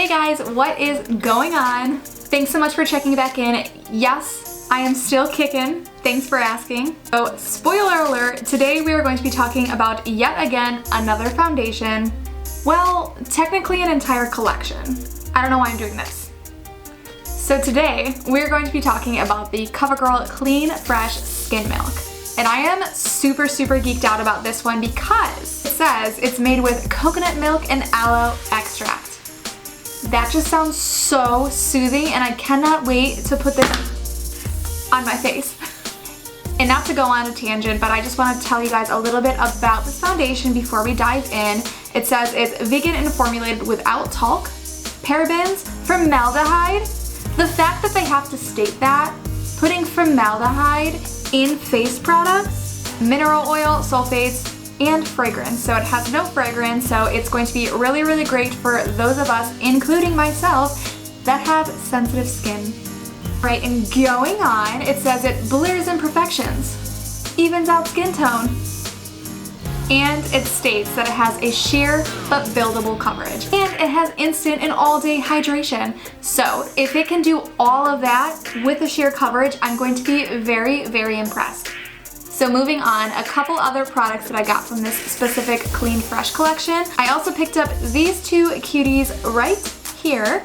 Hey guys, what is going on? Thanks so much for checking back in. Yes, I am still kicking. Thanks for asking. So, spoiler alert, today we are going to be talking about yet again another foundation. Well, technically an entire collection. I don't know why I'm doing this. So today, we're going to be talking about the COVERGIRL Clean Fresh Skin Milk. And I am super geeked out about this one because it says it's made with coconut milk and aloe extract. That just sounds so soothing and I cannot wait to put this on my face. And not to go on a tangent, but I just want to tell you guys a little bit about this foundation before we dive in. It says it's vegan and formulated without talc, parabens, formaldehyde. The fact that they have to state that, putting formaldehyde in face products, mineral oil, sulfates, and fragrance. So it has no fragrance, so it's going to be really great for those of us, including myself, that have sensitive skin. Right, and going on, it says it blurs imperfections, evens out skin tone, and it states that it has a sheer but buildable coverage. And it has instant and all-day hydration. So if it can do all of that with a sheer coverage, I'm going to be very impressed. So moving on, a couple other products that I got from this specific Clean Fresh collection. I also picked up these two cuties right here.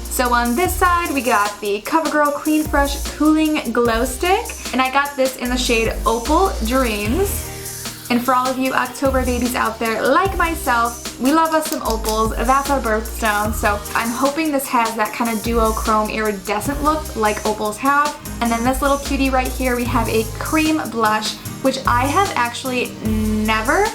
So on this side, we got the COVERGIRL Clean Fresh Cooling Glow Stick, and I got this in the shade Opal Dreams. And for all of you October babies out there, like myself, we love us some opals. That's our birthstone. So I'm hoping this has that kind of duochrome iridescent look like opals have. And then this little cutie right here, we have a cream blush, which I have actually never,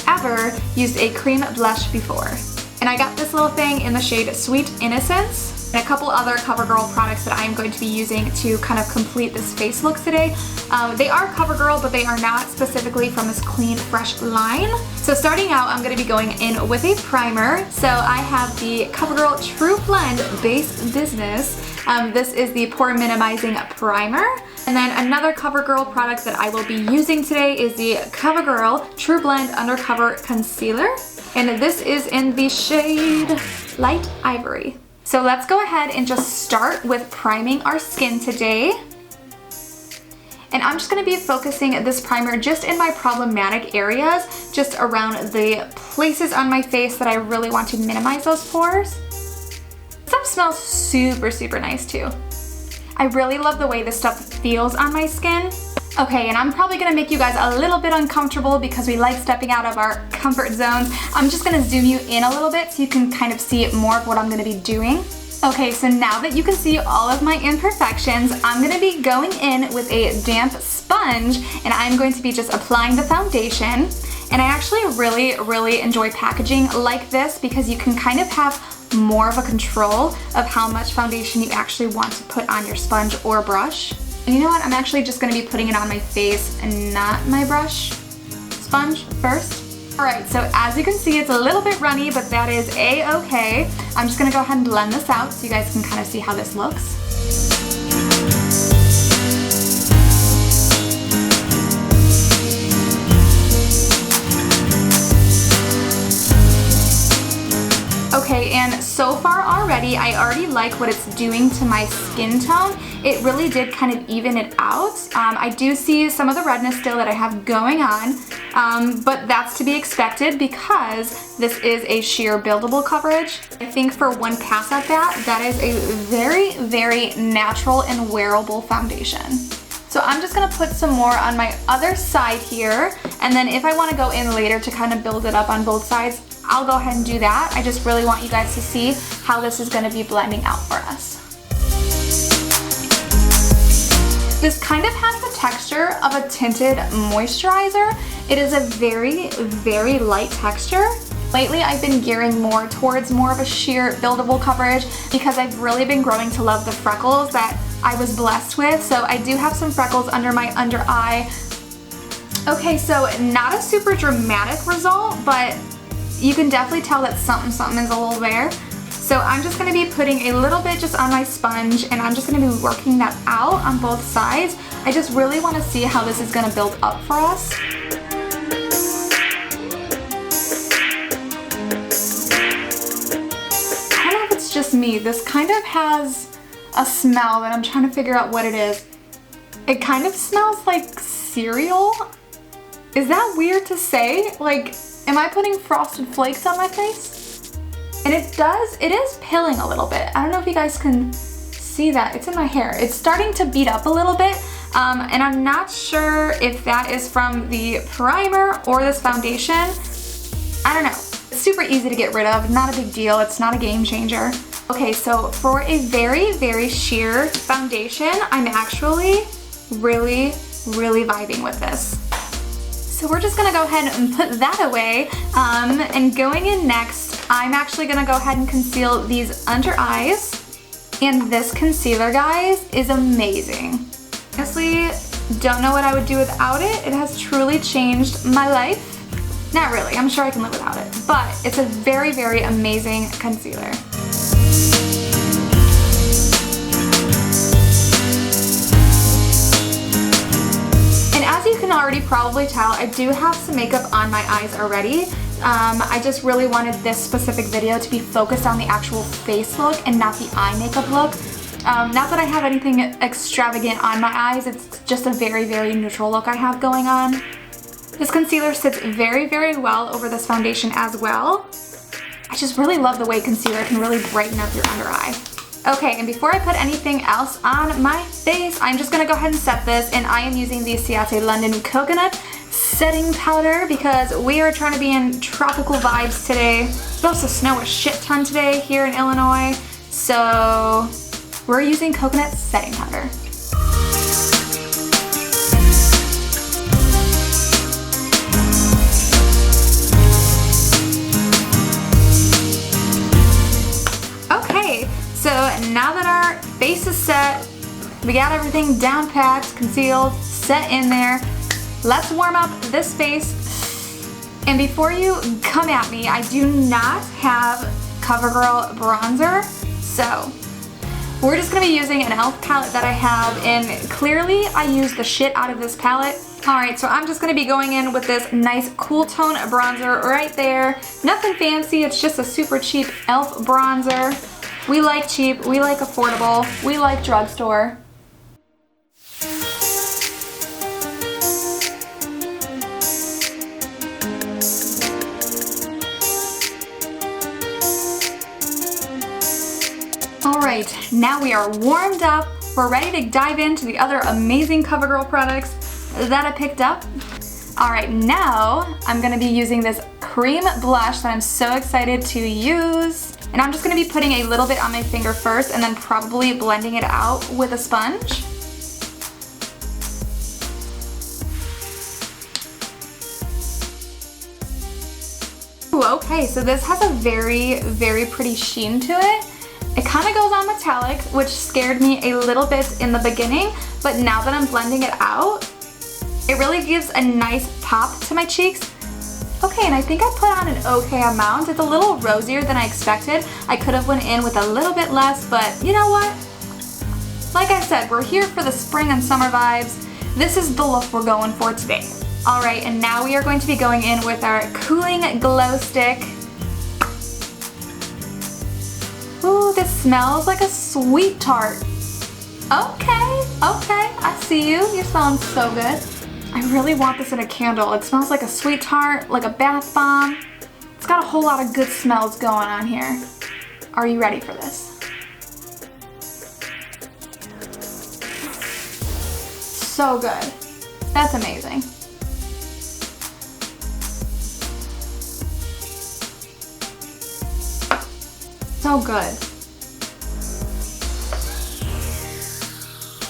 ever used a cream blush before. And I got this little thing in the shade Sweet Innocence. And a couple other COVERGIRL products that I am going to be using to kind of complete this face look today. They are COVERGIRL, but they are not specifically from this Clean Fresh line. So starting out, I'm going to be going in with a primer. So I have the COVERGIRL TruBlend Base Business. This is the Pore Minimizing Primer. And then another COVERGIRL product that I will be using today is the COVERGIRL TruBlend Undercover Concealer. And this is in the shade Light Ivory. So let's go ahead and just start with priming our skin today. And I'm just going to be focusing this primer just in my problematic areas, just around the places on my face that I really want to minimize those pores. This stuff smells super nice too. I really love the way this stuff feels on my skin. Okay, and I'm probably gonna make you guys a little bit uncomfortable because we like stepping out of our comfort zones. I'm just gonna zoom you in a little bit so you can kind of see more of what I'm gonna be doing. Okay, so now that you can see all of my imperfections, I'm gonna be going in with a damp sponge and I'm going to be just applying the foundation. And I actually really enjoy packaging like this because you can kind of have more of a control of how much foundation you actually want to put on your sponge or brush. And you know what, I'm actually just gonna be putting it on my face and not my brush sponge first. Alright, so as you can see, it's a little bit runny, but that is a-okay. I'm just gonna go ahead and blend this out so you guys can kind of see how this looks. Okay, and so far already, I already like what it's doing to my skin tone. It really did kind of even it out. I do see some of the redness still that I have going on, but that's to be expected because this is a sheer buildable coverage. I think for one pass at that is a very natural and wearable foundation. So I'm just gonna put some more on my other side here, and then if I wanna go in later to kind of build it up on both sides, I'll go ahead and do that. I just really want you guys to see how this is gonna be blending out for us. This kind of has the texture of a tinted moisturizer. It is a very light texture. Lately, I've been gearing more towards more of a sheer buildable coverage because I've really been growing to love the freckles that I was blessed with. So I do have some freckles under my under eye. Okay, so not a super dramatic result, but you can definitely tell that something is a little there. So I'm just gonna be putting a little bit just on my sponge and I'm just gonna be working that out on both sides. I just really wanna see how this is gonna build up for us. just me. This kind of has a smell that I'm trying to figure out what it is. It kind of smells like cereal. Is that weird to say? Like, am I putting Frosted Flakes on my face? And it is pilling a little bit. I don't know if you guys can see that. It's in my hair. It's starting to beat up a little bit. And I'm not sure if that is from the primer or this foundation. I don't know. It's super easy to get rid of, not a big deal. It's not a game changer. Okay, so for a very, very sheer foundation, I'm actually really vibing with this. So we're just gonna go ahead and put that away. And going in next, I'm actually gonna go ahead and conceal these under eyes. And this concealer, guys, is amazing. Honestly, don't know what I would do without it. It has truly changed my life. Not really, I'm sure I can live without it, but it's a very, very amazing concealer. And as you can already probably tell, I do have some makeup on my eyes already. I just really wanted this specific video to be focused on the actual face look and not the eye makeup look. Not that I have anything extravagant on my eyes, it's just a very, very neutral look I have going on. This concealer sits very, very well over this foundation as well. I just really love the way concealer can really brighten up your under eye. Okay, and before I put anything else on my face, I'm just gonna go ahead and set this, and I am using the Ciate London Coconut Setting Powder because we are trying to be in tropical vibes today. It's supposed to snow a shit ton today here in Illinois, so we're using coconut setting powder. Okay, so now that our face is set, we got everything down packed, concealed, set in there, let's warm up this face. And before you come at me, I do not have CoverGirl bronzer, so we're just gonna be using an e.l.f. palette that I have, and clearly I use the shit out of this palette. Alright, so I'm just gonna be going in with this nice cool tone bronzer right there. Nothing fancy, it's just a super cheap e.l.f. bronzer. We like cheap, we like affordable, we like drugstore. Alright, now we are warmed up. We're ready to dive into the other amazing CoverGirl products that I picked up. Alright, now I'm going to be using this cream blush that I'm so excited to use. And I'm just going to be putting a little bit on my finger first and then probably blending it out with a sponge. Ooh, okay, so this has a very, very pretty sheen to it. It kind of goes on metallic, which scared me a little bit in the beginning, but now that I'm blending it out, it really gives a nice pop to my cheeks. Okay, and I think I put on an okay amount. It's a little rosier than I expected. I could have went in with a little bit less, but you know what? Like I said, we're here for the spring and summer vibes. This is the look we're going for today. All right, and now we are going to be going in with our Cooling Glow Stick. Ooh, this smells like a sweet tart. Okay, I see you. You're smelling so good. I really want this in a candle. It smells like a sweet tart, like a bath bomb. It's got a whole lot of good smells going on here. Are you ready for this? So good. That's amazing. So good.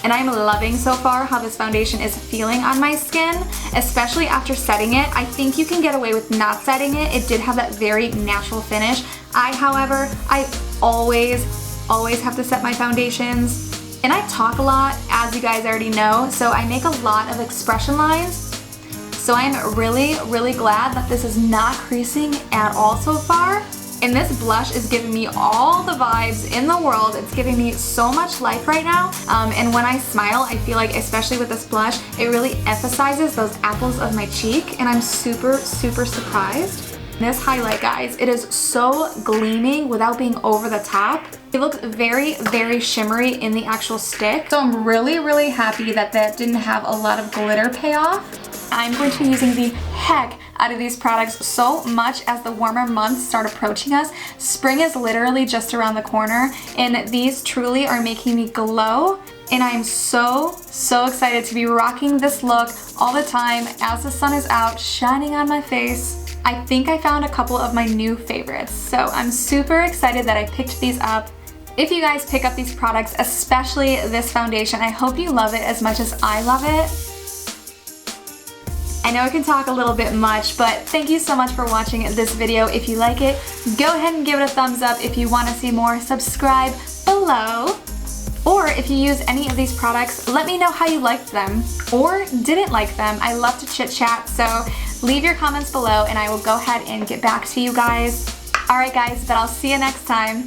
And I'm loving so far how this foundation is feeling on my skin, especially after setting it. I think you can get away with not setting it. It did have that very natural finish. However, I always have to set my foundations. And I talk a lot, as you guys already know, so I make a lot of expression lines. So I'm really, really glad that this is not creasing at all so far. And this blush is giving me all the vibes in the world. It's giving me so much life right now. And when I smile, I feel like, especially with this blush, it really emphasizes those apples of my cheek. And I'm super, super surprised. This highlight, guys, it is so gleaming without being over the top. It looks very, very shimmery in the actual stick. So I'm really, really happy that that didn't have a lot of glitter payoff. I'm going to be using the heck out of these products so much as the warmer months start approaching us. Spring is literally just around the corner, and these truly are making me glow. And I am so, so excited to be rocking this look all the time as the sun is out, shining on my face. I think I found a couple of my new favorites, so I'm super excited that I picked these up. If you guys pick up these products, especially this foundation, I hope you love it as much as I love it. I know I can talk a little bit much, but thank you so much for watching this video. If you like it, go ahead and give it a thumbs up. If you want to see more, subscribe below. Or if you use any of these products, let me know how you liked them or didn't like them. I love to chit chat, so leave your comments below and I will go ahead and get back to you guys. Alright guys, but I'll see you next time.